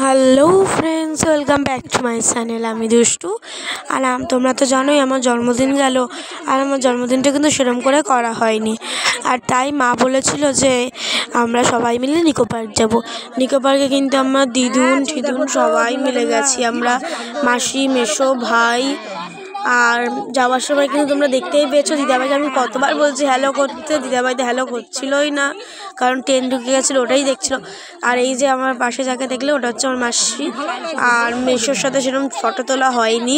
Hello friends, welcome back to my channel. আমি দুষ্টু। আর তোমরা তো জানোই আমার জন্মদিন গেল, আর আমার জন্মদিনটা কিন্তু সেরকম করে করা হয়নি। আর তাই মা বলেছিল যে আমরা সবাই মিলে নিকো পার্ক যাবো। নিকো পার্কে কিন্তু আমার দিদুন ঠিদুন সবাই মিলে গেছি, আমরা মাসি মেসো ভাই। আর যাওয়ার সময় কিন্তু তোমরা দেখতেই পেয়েছো দিদাভাইকে আমি কতবার বলছি হ্যালো করতে, দিদাভাই তো হ্যালো করছিলই না, কারণ ট্রেন ঢুকে গেছিলো, ওটাই দেখছিল। আর এই যে আমার পাশে যাকে দেখলে ওটা হচ্ছে আমার মাসি, আর মেসোর সাথে সেরকম ফটো তোলা হয়নি।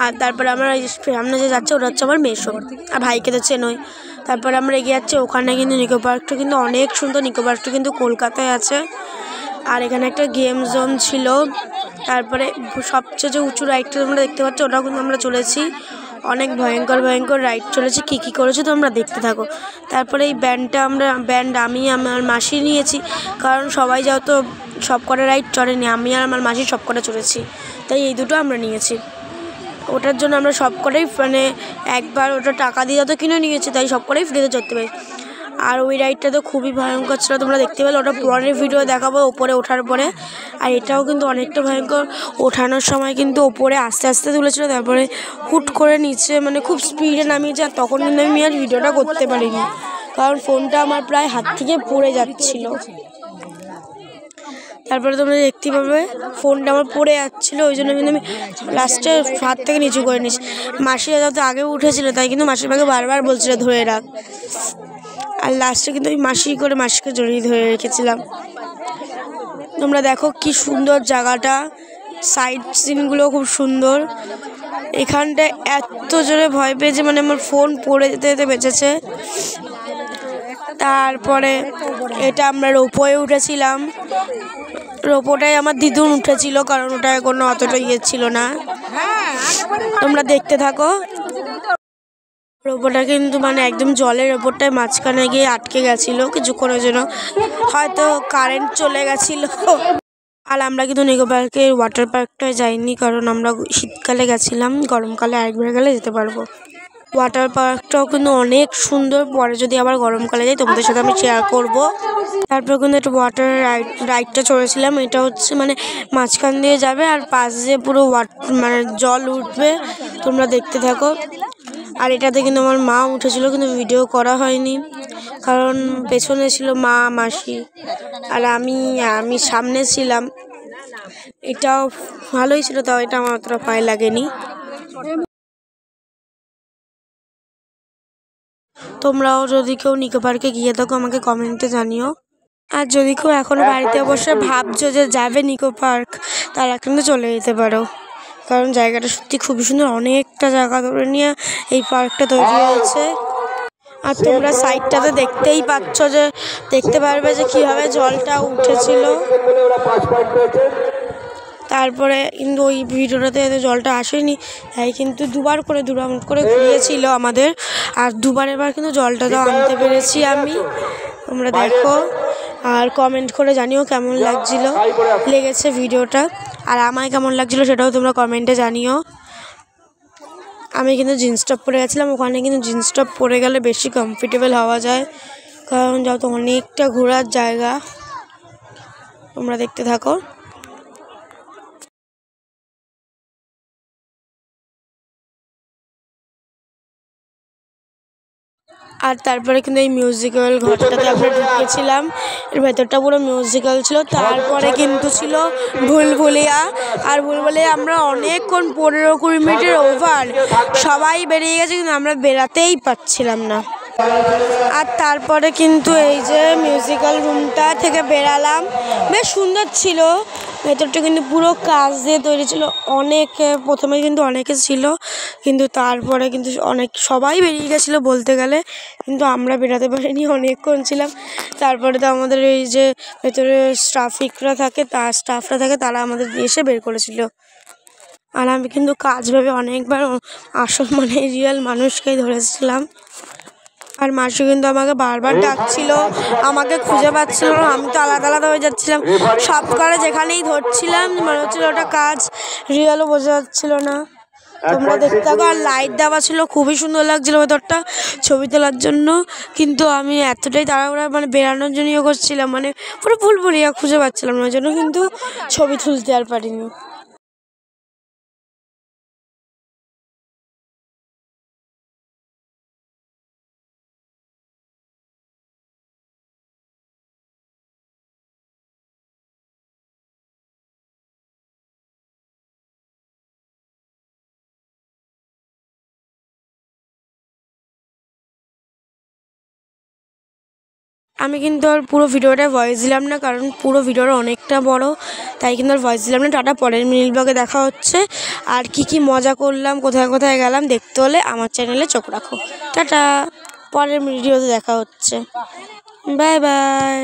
আর তারপরে আমরা সামনে যে যাচ্ছে ওটা হচ্ছে আমার মেসো, আর ভাইকে তো চেনোই। তারপরে আমরা এগিয়ে যাচ্ছি, ওখানে কিন্তু নিকো পার্কটা কিন্তু অনেক সুন্দর। নিকো পার্কটা কিন্তু কলকাতায় আছে, আর এখানে একটা গেম জোন ছিল। তারপরে সবচেয়ে যে উঁচু রাইডটা তোমরা দেখতে পাচ্ছ ওটাও কিন্তু আমরা চলেছি, অনেক ভয়ঙ্কর ভয়ঙ্কর রাইড চলেছে। কী করেছে তোমরা দেখতে থাকো। তারপরে এই ব্যান্ড আমি আমার মাসি নিয়েছি, কারণ সবাই যাও তো সব কটা রাইড চড়েনি, আমি আর আমার মাসি সব কটা চড়েছি, তাই এই দুটো আমরা নিয়েছি। ওটার জন্য আমরা সব কটাই একবার ওটা টাকা দিয়ে যত কিনে নিয়েছি, তাই সব কটাই ফ্রিতে চড়তে পারি। আর ওই রাইডটা তো খুবই ভয়ঙ্কর ছিল, তোমরা দেখতে পেলে, ওটা পরের ভিডিও দেখাবো ওপরে ওঠার পরে। আর এটাও কিন্তু অনেকটা ভয়ঙ্কর। ওঠানোর সময় কিন্তু ওপরে আস্তে আস্তে তুলেছিল, তারপরে হুট করে নিচে খুব স্পিডে নামিয়েছে। আর তখন কিন্তু আমি আর ভিডিওটা করতে পারিনি, কারণ ফোনটা আমার প্রায় হাত থেকে পড়ে যাচ্ছিল। তারপরে তোমরা দেখতে পাবে ফোনটা আমার পড়ে যাচ্ছিলো, ওই জন্য কিন্তু আমি লাস্টে হাত থেকে নিচু করে নিচ্ছি। মাসিরা যত আগে উঠেছিল, তাই কিন্তু মাসির মাকে বারবার বলছিল ধরে রাখ। আর লাস্টে কিন্তু আমি মাসিকে জড়িয়ে ধরে রেখেছিলাম। তোমরা দেখো কি সুন্দর জায়গাটা, সাইড সিনগুলো খুব সুন্দর। এখানটায় এত জোরে ভয় পেয়েছে, আমার ফোন পড়ে যেতে যেতে বেঁচেছে। তারপরে এটা আমরা রোপওয়ে উঠেছিলাম, রোপওটাই আমার দিদুন উঠেছিল, কারণ ওটায় কোনো অতটা ছিল না। তোমরা দেখতে থাকো। রোপওটা কিন্তু একদম জলের ওপরটায় মাঝখানে গিয়ে আটকে গেছিলো কিছুক্ষণের জন্য, হয়তো কারেন্ট চলে গেছিলো। আর আমরা কিন্তু নিকো পার্কের ওয়াটার পার্কটায় যাইনি, কারণ আমরা শীতকালে গেছিলাম, গরমকালে আরেকবার গেলে যেতে পারবো। ওয়াটার পার্কটাও কিন্তু অনেক সুন্দর, পরে যদি আবার গরমকালে যাই তোমাদের সাথে আমি শেয়ার করব। তারপর কিন্তু একটা ওয়াটার রাইডটা চড়েছিলাম, এটা হচ্ছে মাঝখান দিয়ে যাবে আর পাশ দিয়ে পুরো জল উঠবে, তোমরা দেখতে থাকো। আর এটাতে কিন্তু আমার মা উঠেছিল, কিন্তু ভিডিও করা হয়নি, কারণ পেছনে ছিল মা মাসি আর আমি সামনে ছিলাম। এটাও ভালোই ছিল, তাও এটা আমার অতটা ভয় লাগেনি। তোমরাও যদি কেউ নিকো পার্কে গিয়ে থাকো আমাকে কমেন্টে জানিও। আর যদি কেউ এখনও বাড়িতে অবশ্যই ভাবছো যে যাবে নিকো পার্ক, তারা কিন্তু চলে যেতে পারো, কারণ জায়গাটা সত্যি খুবই সুন্দর। অনেকটা জায়গা ধরে নিয়ে এই পার্কটা তৈরি হয়েছে। আর তোমরা সাইডটাতে দেখতে পারবে যে কীভাবে জলটা উঠেছিল। তারপরে কিন্তু ওই ভিডিওটাতে জলটা আসেনি, তাই কিন্তু দুবার করে ঘুরিয়েছিল আমাদের, আর এবার কিন্তু জলটা আনতে পেরেছি আমি। তোমরা দেখো আর কমেন্ট করে জানিও কেমন লেগেছে ভিডিওটা, আর আমায় কেমন লাগছিলো সেটাও তোমরা কমেন্টে জানিও। আমি কিন্তু জিন্স টপ পরে গেছিলাম, ওখানে কিন্তু জিন্স টপ পরে গেলে বেশি কমফর্টেবল হওয়া যায়, কারণ যত অনেকটা ঘোরার জায়গা। তোমরা দেখতে থাকো। আর তারপরে কিন্তু এই মিউজিক্যাল ঘরটাতে আমরা ঢুকেছিলাম, এর ভেতরটা পুরো মিউজিক্যাল ছিল। তারপরে কিন্তু ছিল ভুলভুলিয়া, আর ভুলভুলিয়া আমরা অনেকক্ষণ 15-20 মিনিটের ওভার সবাই বেরিয়ে গেছে, কিন্তু আমরা বেরাতেই পারছিলাম না। আর তারপরে কিন্তু এই যে মিউজিক্যাল রুমটা থেকে বেরালাম, বেশ সুন্দর ছিল। ভেতরটা কিন্তু পুরো কাঁচ দিয়ে তৈরি ছিল। প্রথমে কিন্তু অনেকে ছিল, কিন্তু তারপরে কিন্তু সবাই বেরিয়ে গেছিলো বলতে গেলে, কিন্তু আমরা বেরাতে পারিনি, অনেকক্ষণ ছিলাম। তারপরে তো আমাদের এই যে ভেতরে স্টাফরা থাকে তারা আমাদের এসে বের করেছিল। আর আমি কিন্তু কাজ ভেবে অনেকবার আসল রিয়েল মানুষকেই ধরেছিলাম। আর মাসি কিন্তু আমাকে বারবার ডাকছিল, আমাকে খুঁজে পাচ্ছিল না, আমি তো আলাদা আলাদা হয়ে যাচ্ছিলাম। সব করে যেখানেই ধরছিলাম মনে হচ্ছিলো ওটা কাজ, রিয়েলও বোঝা যাচ্ছিল না। তোমরা দেখতে থাকো। আর লাইট দেওয়া ছিল, খুবই সুন্দর লাগছিল ভেতরটা ছবি তোলার জন্য। কিন্তু আমি এতটাই তাড়াহুড়া মানে বেরানোর জন্য করছিলাম, মানে পুরো ভুলভুলিয়া খুঁজে পাচ্ছিলাম না, ওই জন্য কিন্তু ছবি তুলতে আর পারিনি। আমি কিন্তু আর পুরো ভিডিওটা ভয়েস দিলাম না, কারণ পুরো ভিডিওটা অনেকটা বড়, তাই কিন্তু আর ভয়েস দিলাম না। টাটা, পরের মিনিট ব্লগে দেখা হচ্ছে। আর কি কি মজা করলাম, কোথায় কোথায় গেলাম দেখতে হলে আমার চ্যানেলে চোখ রাখো। টাটা, পরের ভিডিওতে দেখা হচ্ছে। Bye bye.